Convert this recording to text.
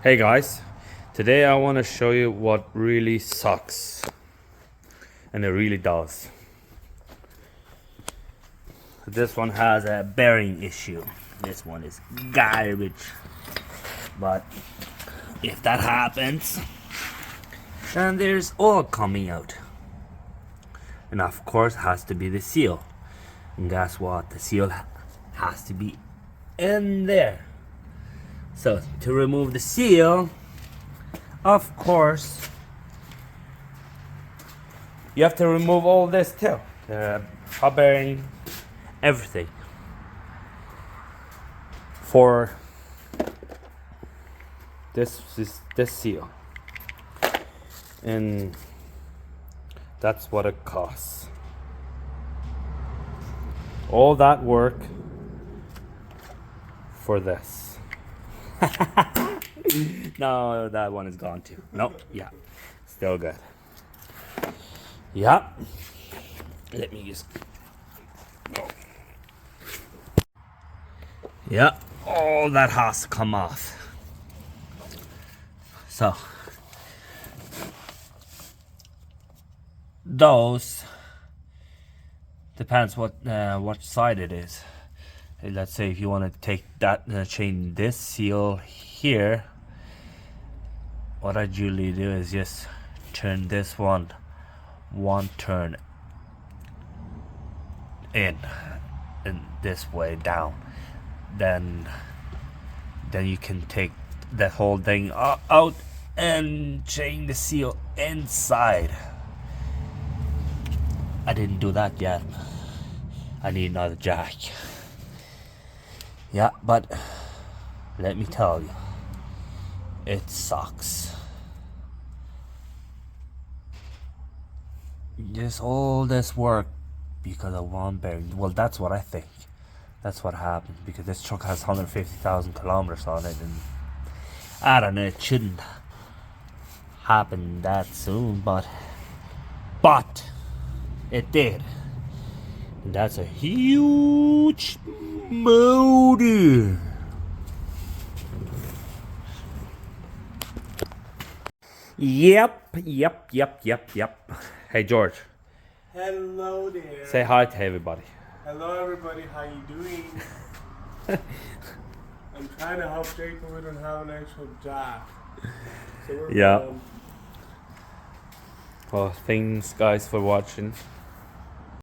Hey guys, today I want to show you what really sucks, and it really does. This one has a bearing issue. This one is garbage. But if that happens, then there's oil coming out. And of course it has to be the seal. And guess what? The seal has to be in there. So to remove the seal, of course, you have to remove all this too. The hub bearing, everything. For this seal. And that's what it costs. All that work for this. No, that one is gone too. Nope, yeah, still good. Yeah, let me just go. Yeah, all that has to come off. So those depends what side it is. Let's say if you want to take that change this seal here, what I usually do is just turn this one turn in and this way down, then you can take that whole thing out and change the seal inside. I didn't do that yet. I need another jack. Yeah, but let me tell you, it sucks. Just all this work because of one bearing. Well, that's what I think. That's what happened, because this truck has 150,000 kilometers on it, and I don't know, it shouldn't happen that soon, but it did. And that's a huge motor. Yep. Hey George. Hello there. Say hi to everybody. Hello everybody, how you doing? I'm trying to help Jake, but we don't have an actual job. So we're Yeah. Well, thanks guys for watching.